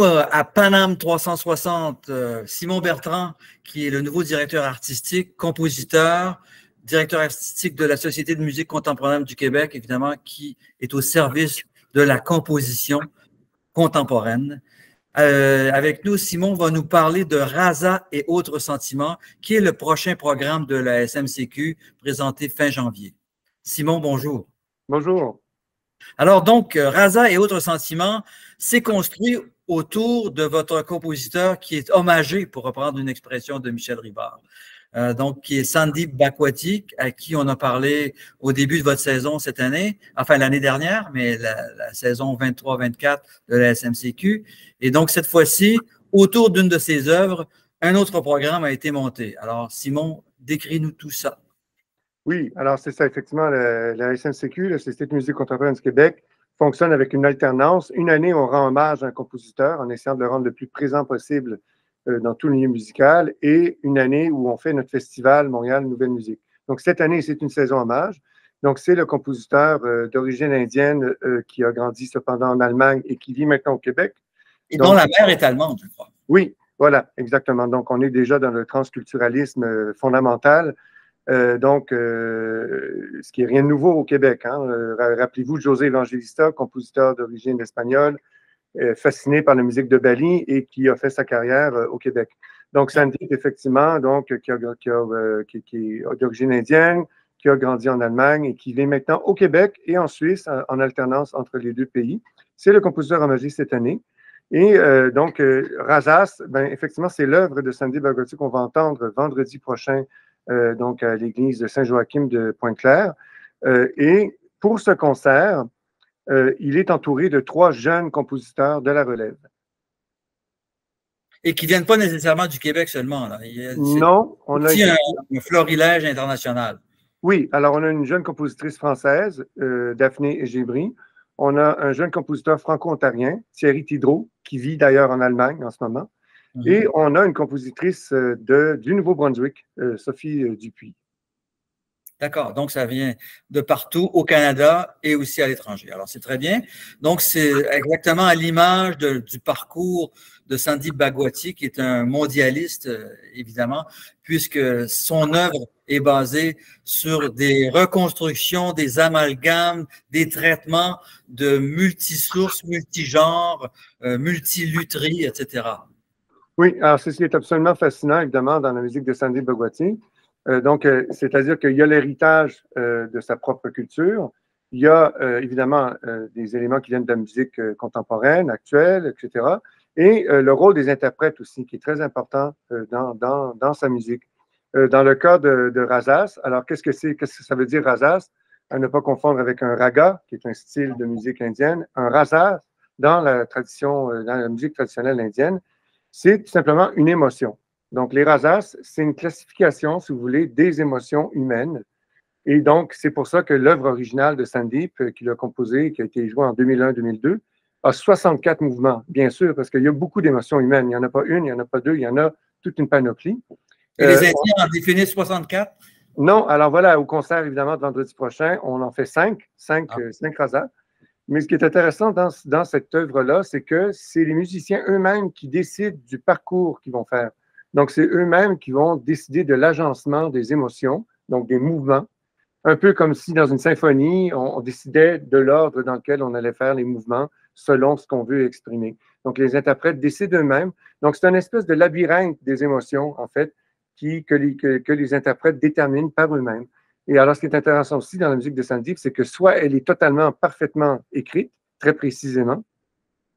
nous à Paname 360 Simon Bertrand, qui est le nouveau directeur artistique, compositeur, directeur artistique de la Société de musique contemporaine du Québec, évidemment, qui est au service de la composition contemporaine. Avec nous, Simon va nous parler de Rasa et autres sentiments, qui est le prochain programme de la SMCQ présenté fin janvier. Simon, bonjour. Bonjour. Alors donc, Rasa et autres sentiments, c'est construit autour de votre compositeur qui est hommagé, pour reprendre une expression de Michel Rivard. Donc, qui est Sandip Bhagwati, à qui on a parlé au début de votre saison cette année, enfin l'année dernière, mais la saison 23-24 de la SMCQ. Et donc, cette fois-ci, autour d'une de ses œuvres, un autre programme a été monté. Alors, Simon, décris-nous tout ça. Oui, alors c'est ça, effectivement, la SMCQ, la Société de musique contemporaine du Québec, fonctionne avec une alternance. Une année, on rend hommage à un compositeur en essayant de le rendre le plus présent possible dans tout le milieu musical, et une année où on fait notre festival Montréal Nouvelle Musique. Donc, cette année, c'est une saison hommage. Donc, c'est le compositeur d'origine indienne qui a grandi cependant en Allemagne et qui vit maintenant au Québec. Et dont la mère est allemande, je crois. Oui, voilà, exactement. Donc, on est déjà dans le transculturalisme fondamental. Ce qui n'est rien de nouveau au Québec. Hein. Rappelez-vous de José Evangelista, compositeur d'origine espagnole, fasciné par la musique de Bali et qui a fait sa carrière au Québec. Donc, Sandip, effectivement, donc, qui est d'origine indienne, qui a grandi en Allemagne et qui vit maintenant au Québec et en Suisse, en alternance entre les deux pays. C'est le compositeur hommagé cette année. Et Rasas, effectivement, c'est l'œuvre de Sandip Bhagwati qu'on va entendre vendredi prochain donc à l'église de Saint-Joachim de Pointe-Claire. Et pour ce concert, il est entouré de 3 jeunes compositeurs de la relève. Et qui ne viennent pas nécessairement du Québec seulement. Là. Non, on a un florilège international. Oui, alors on a une jeune compositrice française, Daphné Gébry. On a un jeune compositeur franco-ontarien, Thierry Tidreau, qui vit d'ailleurs en Allemagne en ce moment. Et on a une compositrice du Nouveau-Brunswick, Sophie Dupuis. D'accord, donc ça vient de partout au Canada et aussi à l'étranger. Alors c'est très bien. Donc c'est exactement à l'image du parcours de Sandip Bhagwati, qui est un mondialiste, évidemment, puisque son œuvre est basée sur des reconstructions, des amalgames, des traitements de multisources, multigenres, multilutheries, etc. Oui, alors c'est ce qui est absolument fascinant, évidemment, dans la musique de Sandip Bhagwati. C'est-à-dire qu'il y a l'héritage de sa propre culture, il y a évidemment des éléments qui viennent de la musique contemporaine, actuelle, etc. Et le rôle des interprètes aussi, qui est très important dans sa musique. Dans le cas de Rasas, alors qu'est-ce que ça veut dire Rasas? À ne pas confondre avec un raga, qui est un style de musique indienne. Un rasas, dans la musique traditionnelle indienne, c'est tout simplement une émotion. Donc, les rasas, c'est une classification, si vous voulez, des émotions humaines. Et donc, c'est pour ça que l'œuvre originale de Sandip, qu'il a composée, qui a été jouée en 2001-2002, a 64 mouvements, bien sûr, parce qu'il y a beaucoup d'émotions humaines. Il n'y en a pas une, il n'y en a pas deux, il y en a toute une panoplie. Et les Indiens en définissent 64? Non, alors voilà, au concert, évidemment, de vendredi prochain, on en fait 5 rasas. Mais ce qui est intéressant dans cette œuvre-là, c'est que c'est les musiciens eux-mêmes qui décident du parcours qu'ils vont faire. Donc, c'est eux-mêmes qui vont décider de l'agencement des émotions, donc des mouvements, un peu comme si dans une symphonie, on décidait de l'ordre dans lequel on allait faire les mouvements selon ce qu'on veut exprimer. Donc, les interprètes décident eux-mêmes. Donc, c'est une espèce de labyrinthe des émotions, en fait, que les interprètes déterminent par eux-mêmes. Et alors, ce qui est intéressant aussi dans la musique de Sandip, c'est que soit elle est totalement, parfaitement écrite, très précisément,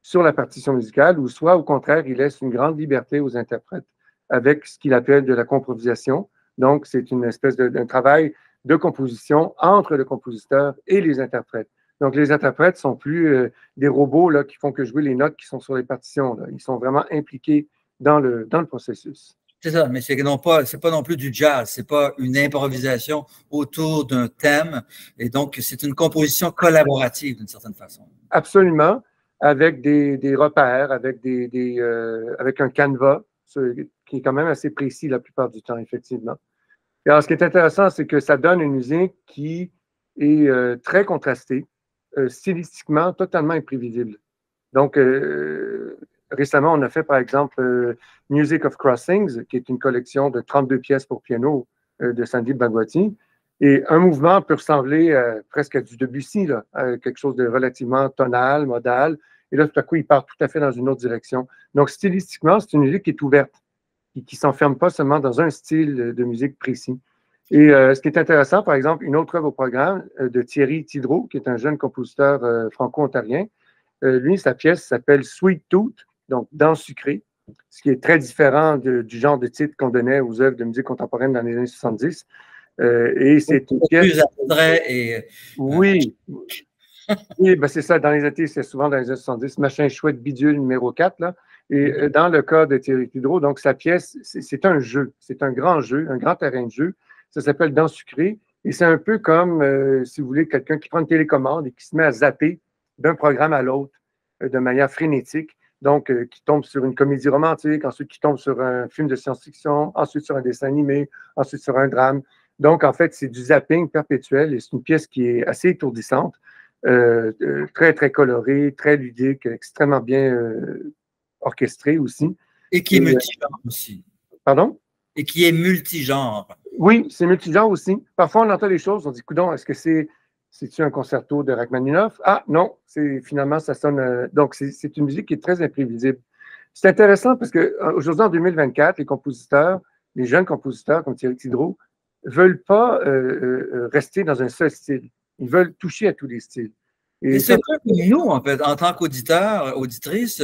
sur la partition musicale, ou soit, au contraire, il laisse une grande liberté aux interprètes avec ce qu'il appelle de la comprovisation. Donc, c'est une espèce d'un travail de composition entre le compositeur et les interprètes. Donc, les interprètes sont plus des robots là, qui font que jouer les notes qui sont sur les partitions. Là. Ils sont vraiment impliqués dans le processus. C'est ça, mais c'est pas non plus du jazz, c'est pas une improvisation autour d'un thème, et donc c'est une composition collaborative d'une certaine façon. Absolument, avec des repères, avec un canevas qui est quand même assez précis la plupart du temps, effectivement. Et alors, ce qui est intéressant, c'est que ça donne une musique qui est très contrastée, stylistiquement totalement imprévisible. Donc, récemment, on a fait, par exemple, Music of Crossings, qui est une collection de 32 pièces pour piano de Sandeep Bhagwati. Et un mouvement peut ressembler presque à du Debussy, là, à quelque chose de relativement tonal, modal. Et là, tout à coup, il part tout à fait dans une autre direction. Donc, stylistiquement, c'est une musique qui est ouverte, qui ne s'enferme pas seulement dans un style de musique précis. Et ce qui est intéressant, par exemple, une autre œuvre au programme de Thierry Tidreau, qui est un jeune compositeur franco-ontarien. Lui, sa pièce s'appelle Sweet Tooth, donc Danse sucrée, ce qui est très différent du genre de titre qu'on donnait aux œuvres de musique contemporaine dans les années 70. Et c'est une pièce. Plus abstrait et. Oui. Oui, ben c'est ça. Dans les années, c'est souvent dans les années 70, Machin chouette bidule numéro 4. Là. Et dans le cas de Thierry Tidreau, donc sa pièce, c'est un jeu. C'est un grand jeu, un grand terrain de jeu. Ça s'appelle Danse sucrée. Et c'est un peu comme, si vous voulez, quelqu'un qui prend une télécommande et qui se met à zapper d'un programme à l'autre de manière frénétique. Donc, qui tombe sur une comédie romantique, ensuite qui tombe sur un film de science-fiction, ensuite sur un dessin animé, ensuite sur un drame. Donc, en fait, c'est du zapping perpétuel et c'est une pièce qui est assez étourdissante, très, très colorée, très ludique, extrêmement bien orchestrée aussi. Et qui est multigenre aussi. Pardon? Et qui est multigenre. Oui, c'est multigenre aussi. Parfois, on entend des choses, on dit, coudonc, est-ce que c'est-tu un concerto de Rachmaninoff? Ah, non, finalement, ça sonne. Donc, c'est une musique qui est très imprévisible. C'est intéressant parce qu'aujourd'hui, en 2024, les compositeurs, les jeunes compositeurs comme Thierry Tidreau, ne veulent pas rester dans un seul style. Ils veulent toucher à tous les styles. Et c'est un peu comme nous, en fait, en tant qu'auditeurs, auditrices,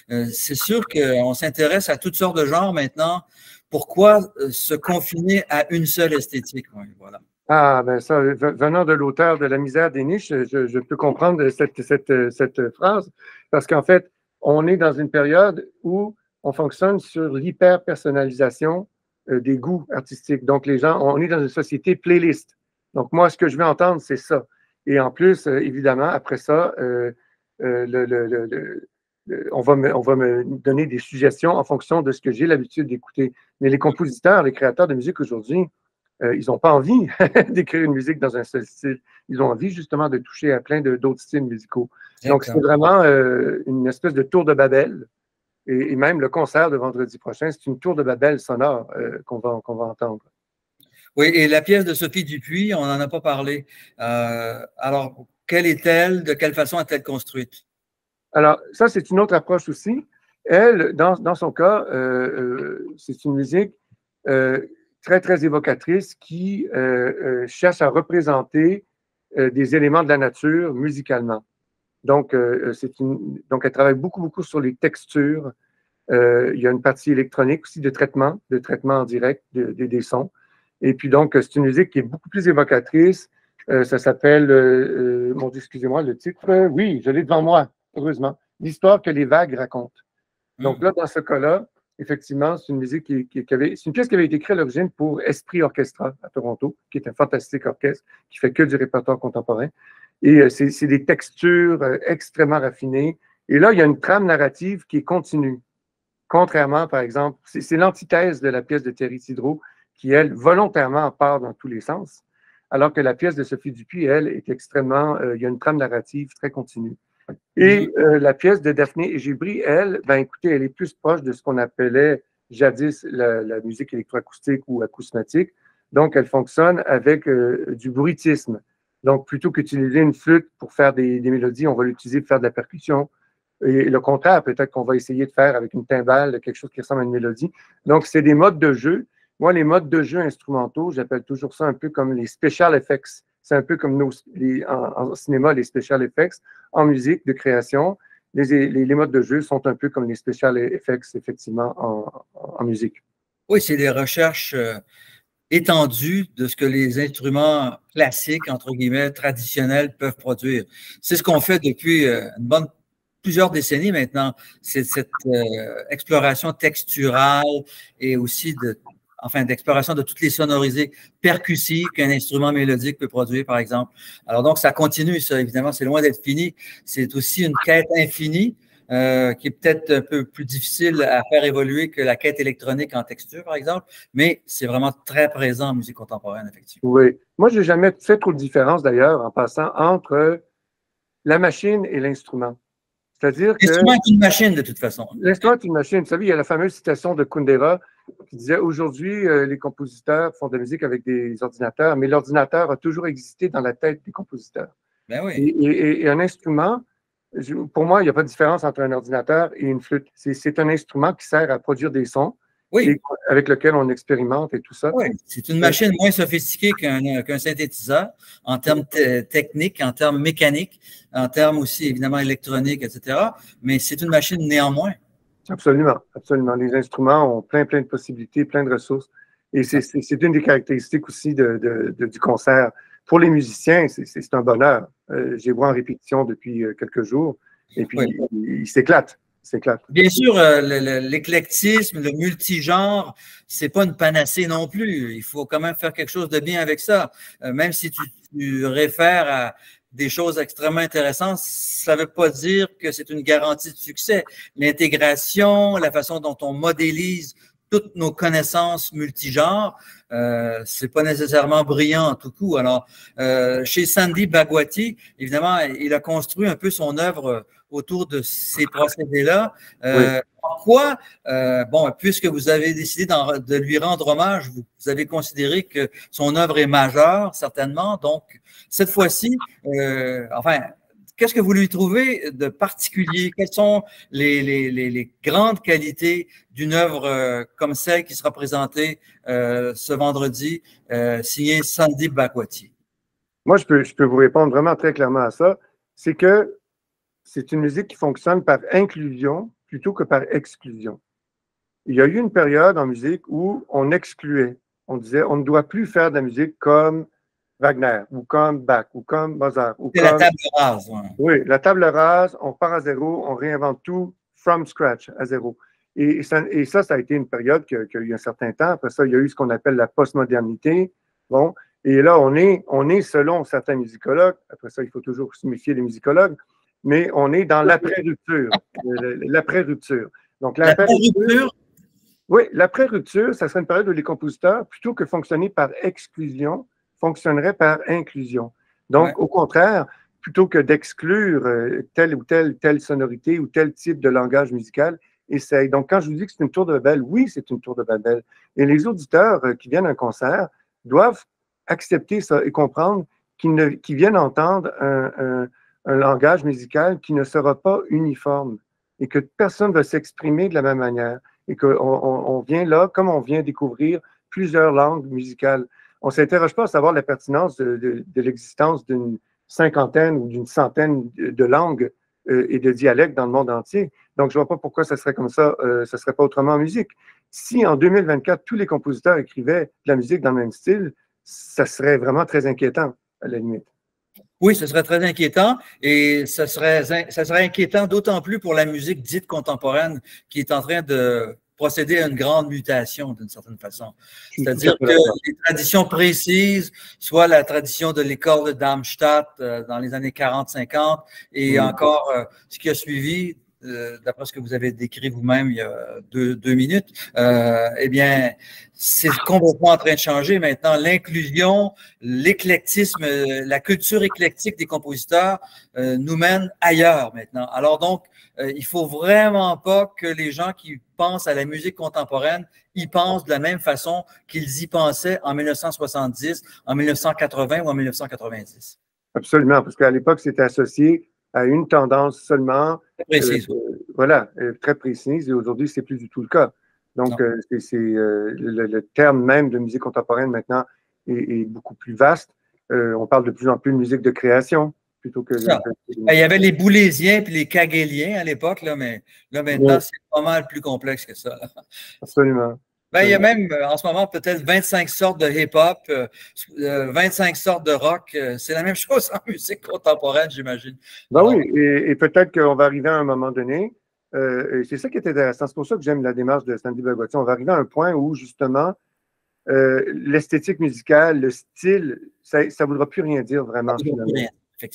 c'est sûr qu'on s'intéresse à toutes sortes de genres maintenant. Pourquoi se confiner à une seule esthétique? Oui, voilà. Ah, ben ça, venant de l'auteur de La misère des niches, je peux comprendre cette phrase, parce qu'en fait, on est dans une période où on fonctionne sur l'hyper-personnalisation des goûts artistiques. Donc, les gens, on est dans une société playlist. Donc, moi, ce que je veux entendre, c'est ça. Et en plus, évidemment, après ça, on va me donner des suggestions en fonction de ce que j'ai l'habitude d'écouter. Mais les compositeurs, les créateurs de musique aujourd'hui, ils n'ont pas envie d'écrire une musique dans un seul style. Ils ont envie justement de toucher à plein d'autres styles musicaux. Donc, c'est vraiment une espèce de tour de Babel. Et même le concert de vendredi prochain, c'est une tour de Babel sonore qu'on va entendre. Oui, et la pièce de Sophie Dupuis, on n'en a pas parlé. Alors, quelle est-elle? De quelle façon est-elle construite? Alors, ça, c'est une autre approche aussi. Elle, dans son cas, c'est une musique très, très évocatrice qui cherche à représenter des éléments de la nature musicalement. Donc, donc elle travaille beaucoup, beaucoup sur les textures. Il y a une partie électronique aussi de traitement en direct des sons. Et puis donc, c'est une musique qui est beaucoup plus évocatrice. Ça s'appelle, mon Dieu, excusez-moi, le titre. Oui, je l'ai devant moi, heureusement. L'histoire que les vagues racontent. Donc là, dans ce cas-là, effectivement, c'est une musique c'est une pièce qui avait été écrite à l'origine pour Esprit Orchestra à Toronto, qui est un fantastique orchestre qui fait que du répertoire contemporain. Et c'est des textures extrêmement raffinées. Et là, il y a une trame narrative qui est continue. Contrairement, par exemple, c'est l'antithèse de la pièce de Thierry Tidreau qui, elle, volontairement part dans tous les sens, alors que la pièce de Sophie Dupuis, elle, est extrêmement, il y a une trame narrative très continue. Et la pièce de Daphné Gibri, elle, ben écoutez, elle est plus proche de ce qu'on appelait jadis la musique électroacoustique ou acousmatique. Donc, elle fonctionne avec du bruitisme. Donc, plutôt qu'utiliser une flûte pour faire des mélodies, on va l'utiliser pour faire de la percussion. Et le contraire, peut-être qu'on va essayer de faire avec une timbale quelque chose qui ressemble à une mélodie. Donc, c'est des modes de jeu. Moi, les modes de jeu instrumentaux, j'appelle toujours ça un peu comme les special effects. C'est un peu comme en cinéma, les special effects. En musique de création, les modes de jeu sont un peu comme les special effects, effectivement, en musique. Oui, c'est des recherches étendues de ce que les instruments classiques, entre guillemets, traditionnels peuvent produire. C'est ce qu'on fait depuis plusieurs décennies maintenant. C'est cette exploration texturale et aussi d'exploration de toutes les sonorités percussives qu'un instrument mélodique peut produire, par exemple. Alors donc, ça continue, ça, évidemment, c'est loin d'être fini. C'est aussi une quête infinie qui est peut-être un peu plus difficile à faire évoluer que la quête électronique en texture, par exemple, mais c'est vraiment très présent en musique contemporaine, effectivement. Oui. Moi, je n'ai jamais fait trop de différence, d'ailleurs, en passant, entre la machine et l'instrument. C'est-à-dire que... L'instrument est une machine, de toute façon. L'instrument est une machine. Vous savez, il y a la fameuse citation de Kundera qui disait « Aujourd'hui, les compositeurs font de la musique avec des ordinateurs, mais l'ordinateur a toujours existé dans la tête des compositeurs. » Ben oui. Et un instrument, pour moi, il n'y a pas de différence entre un ordinateur et une flûte. C'est un instrument qui sert à produire des sons, oui, avec lequel on expérimente et tout ça. Oui, c'est une machine moins sophistiquée qu'un synthétiseur en termes techniques, en termes mécaniques, en termes aussi évidemment électroniques, etc. Mais c'est une machine néanmoins. Absolument, absolument. Les instruments ont plein de possibilités, plein de ressources. Et c'est une des caractéristiques aussi du concert. Pour les musiciens, c'est un bonheur. J'ai vu en répétition depuis quelques jours et puis ils s'éclatent. Bien sûr, l'éclectisme, le multigenre, c'est pas une panacée non plus. Il faut quand même faire quelque chose de bien avec ça. Même si tu réfères à des choses extrêmement intéressantes, ça ne veut pas dire que c'est une garantie de succès. L'intégration, la façon dont on modélise toutes nos connaissances multigenres, c'est pas nécessairement brillant en tout coup. Alors, chez Sandeep Bhagwati, évidemment, il a construit un peu son œuvre autour de ces procédés-là. Pourquoi? Bon, puisque vous avez décidé de lui rendre hommage, vous avez considéré que son œuvre est majeure, certainement. Donc, cette fois-ci, enfin, qu'est-ce que vous lui trouvez de particulier? Quelles sont les grandes qualités d'une œuvre comme celle qui sera présentée ce vendredi, signée Sandeep Bhagwati? Moi, je peux vous répondre vraiment très clairement à ça. C'est que c'est une musique qui fonctionne par inclusion plutôt que par exclusion. Il y a eu une période en musique où on excluait. On disait, on ne doit plus faire de la musique comme Wagner, ou comme Bach, ou comme Mozart. C'est la table rase. Ouais. Oui, la table rase, on part à zéro, on réinvente tout from scratch, à zéro. Et ça a été une période qui a eu un certain temps. Après ça, il y a eu ce qu'on appelle la postmodernité. Bon, et là, on est selon certains musicologues, après ça, il faut toujours se méfier des musicologues, mais on est dans l'après-rupture. L'après-rupture. Donc, l'après-rupture. Oui, l'après-rupture, ça serait une période où les compositeurs, plutôt que fonctionner par exclusion, fonctionneraient par inclusion. Donc, au contraire, plutôt que d'exclure telle ou telle sonorité ou tel type de langage musical, essaye. Donc, quand je vous dis que c'est une tour de Babel, oui, c'est une tour de Babel. Et les auditeurs qui viennent à un concert doivent accepter ça et comprendre qu'ils viennent entendre un langage musical qui ne sera pas uniforme et que personne ne va s'exprimer de la même manière et qu'on vient là, comme on vient découvrir plusieurs langues musicales. On ne s'interroge pas à savoir la pertinence de l'existence d'une cinquantaine ou d'une centaine de langues et de dialectes dans le monde entier. Donc, je ne vois pas pourquoi ça serait comme ça, ça ne serait pas autrement en musique. Si en 2024, tous les compositeurs écrivaient de la musique dans le même style, ça serait vraiment très inquiétant, à la limite. Oui, ce serait très inquiétant et ça serait inquiétant d'autant plus pour la musique dite contemporaine qui est en train de procéder à une grande mutation d'une certaine façon. C'est-à-dire que les traditions précises, soit la tradition de l'école de Darmstadt dans les années 40-50 et encore ce qui a suivi, d'après ce que vous avez décrit vous-même il y a deux minutes, eh bien, c'est complètement en train de changer maintenant. L'inclusion, l'éclectisme, la culture éclectique des compositeurs nous mène ailleurs maintenant. Alors donc, il faut vraiment pas que les gens qui pensent à la musique contemporaine y pensent de la même façon qu'ils y pensaient en 1970, en 1980 ou en 1990. Absolument, parce qu'à l'époque, c'était associé à une tendance seulement précise. Voilà, très précise, et aujourd'hui, c'est plus du tout le cas. Donc, le terme même de musique contemporaine maintenant est beaucoup plus vaste. On parle de plus en plus de musique de création plutôt que... Il y avait les boulésiens puis les kagéliens à l'époque, là, mais là, maintenant, c'est pas mal plus complexe que ça. Là. Absolument. Ben, il y a même, en ce moment, peut-être 25 sortes de hip-hop, 25 sortes de rock. C'est la même chose en musique contemporaine, j'imagine. Ben oui, et peut-être qu'on va arriver à un moment donné, et c'est ça qui est intéressant, c'est pour ça que j'aime la démarche de Sandeep Bhagwati. On va arriver à un point où, justement, l'esthétique musicale, le style, ça ne voudra plus rien dire vraiment, finalement.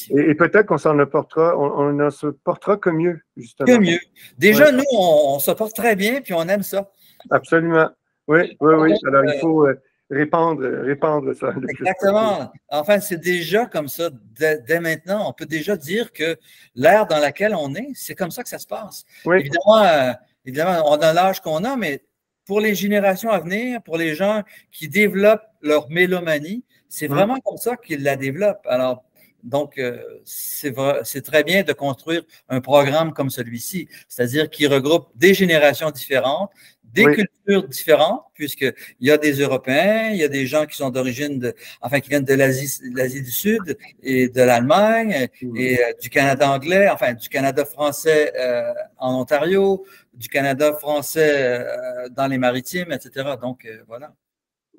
Et peut-être qu'on s'en apportera, on ne se portera que mieux, justement. Que mieux. Déjà, nous, on se porte très bien, puis on aime ça. Absolument. Oui. Alors, il faut... répandre ça. Exactement. Enfin, c'est déjà comme ça. Dès maintenant, on peut déjà dire que l'ère dans laquelle on est, c'est comme ça que ça se passe. Oui. Évidemment, on a l'âge qu'on a, mais pour les générations à venir, pour les gens qui développent leur mélomanie, c'est vraiment comme ça qu'ils la développent. Alors, donc, c'est très bien de construire un programme comme celui-ci, c'est-à-dire qui regroupe des générations différentes, des cultures différentes, puisqu'il y a des Européens, il y a des gens qui sont d'origine, qui viennent de l'Asie du Sud et de l'Allemagne et du Canada anglais, enfin, du Canada français en Ontario, du Canada français dans les maritimes, etc. Donc, voilà.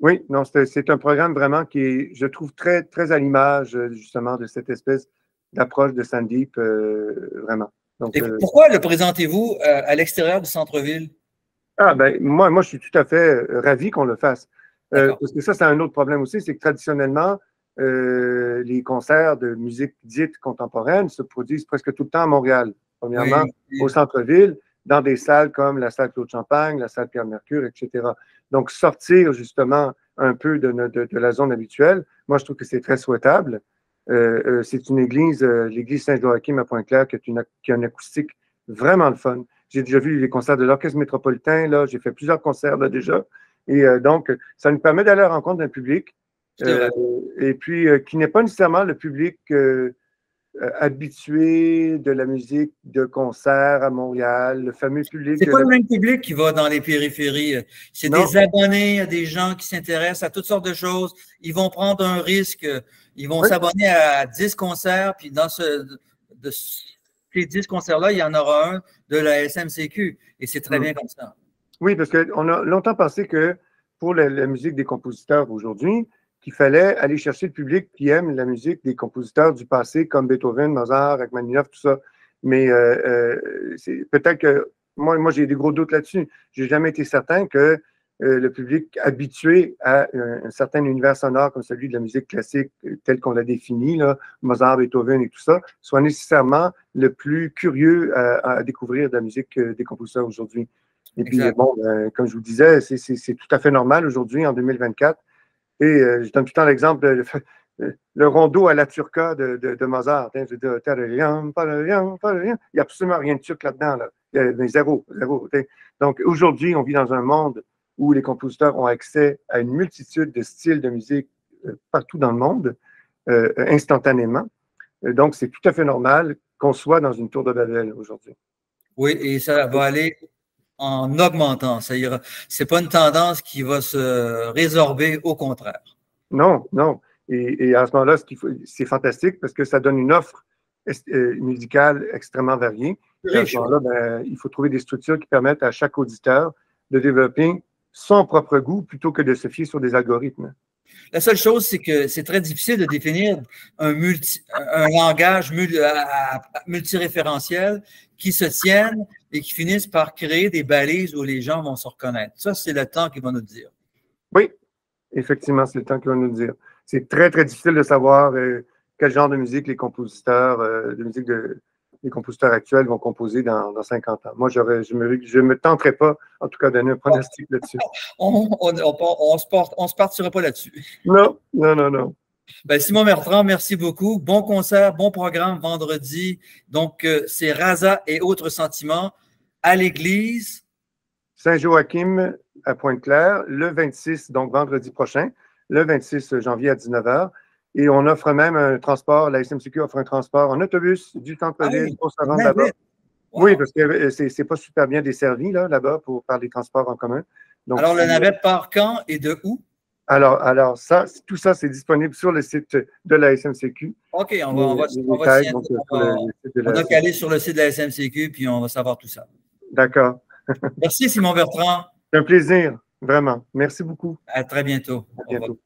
Oui, non, c'est un programme vraiment qui est, je trouve, très, très à l'image, justement, de cette espèce d'approche de Sandeep, vraiment. Donc, et pourquoi le présentez-vous à l'extérieur du centre-ville? Ah, ben, moi, je suis tout à fait ravi qu'on le fasse. Parce que ça, c'est un autre problème aussi, c'est que traditionnellement, les concerts de musique dite contemporaine se produisent presque tout le temps à Montréal. Premièrement, au centre-ville, dans des salles comme la salle Claude Champagne, la salle Pierre-Mercure, etc. Donc, sortir justement un peu de la zone habituelle, moi, je trouve que c'est très souhaitable. C'est une église, l'église Saint-Joachim à Pointe-Claire, qui a une acoustique vraiment le fun. J'ai déjà vu les concerts de l'Orchestre métropolitain, là, j'ai fait plusieurs concerts là déjà. Et donc, ça nous permet d'aller à la rencontre d'un public, et puis qui n'est pas nécessairement le public habitué de la musique de concert à Montréal, le fameux public. C'est pas le même public qui va dans les périphéries. C'est des abonnés, des gens qui s'intéressent à toutes sortes de choses. Ils vont prendre un risque. Ils vont s'abonner à 10 concerts, puis dans ces 10 concerts-là, il y en aura un de la SMCQ. Et c'est très bien comme ça. Oui, parce qu'on a longtemps pensé que pour la musique des compositeurs aujourd'hui, qu'il fallait aller chercher le public qui aime la musique des compositeurs du passé, comme Beethoven, Mozart, Rachmaninoff, tout ça. Mais peut-être que moi j'ai des gros doutes là-dessus. Je n'ai jamais été certain que le public habitué à un certain univers sonore comme celui de la musique classique tel qu'on l'a défini, là, Mozart, Beethoven et tout ça, soit nécessairement le plus curieux à découvrir de la musique des compositeurs aujourd'hui. Et puis, bon, comme je vous disais, c'est tout à fait normal aujourd'hui, en 2024. Et je donne tout le temps l'exemple, le rondeau à la turca de Mozart. Hein, il n'y a absolument rien de turc là-dedans. Là. Il y a zéro. Donc, aujourd'hui, on vit dans un monde où les compositeurs ont accès à une multitude de styles de musique partout dans le monde, instantanément. Donc, c'est tout à fait normal qu'on soit dans une tour de Babel aujourd'hui. Oui, et ça va aller en augmentant. Ça ira. C'est pas une tendance qui va se résorber, au contraire. Non, non. Et à ce moment-là, c'est fantastique parce que ça donne une offre musicale extrêmement variée. Et à ce moment-là, ben, il faut trouver des structures qui permettent à chaque auditeur de développer son propre goût plutôt que de se fier sur des algorithmes. La seule chose, c'est que c'est très difficile de définir un langage multiréférentiel qui se tienne et qui finisse par créer des balises où les gens vont se reconnaître. Ça, c'est le temps qui va nous le dire. Oui, effectivement, c'est le temps qui va nous le dire. C'est très, très difficile de savoir quel genre de musique les compositeurs, les compositeurs actuels vont composer dans 50 ans. Moi, je ne me tenterai pas, en tout cas, de donner un pronostic là-dessus. On se partira pas là-dessus. Non, non, non, non. Ben, Simon Bertrand, merci beaucoup. Bon concert, bon programme vendredi. Donc, c'est Raza et autres sentiments à l'église Saint-Joachim à Pointe-Claire, le 26, donc vendredi prochain, le 26 janvier à 19h. Et on offre même un transport, la SMCQ offre un transport en autobus du centre-ville pour se rendre là-bas. Wow. Oui, parce que c'est pas super bien desservi là-bas par les transports en commun. Donc, alors, la navette part quand et de où? Alors tout ça, c'est disponible sur le site de la SMCQ. OK, on va caler sur le site de la SMCQ, puis on va savoir tout ça. D'accord. Merci, Simon Bertrand. C'est un plaisir, vraiment. Merci beaucoup. À très bientôt. À bientôt.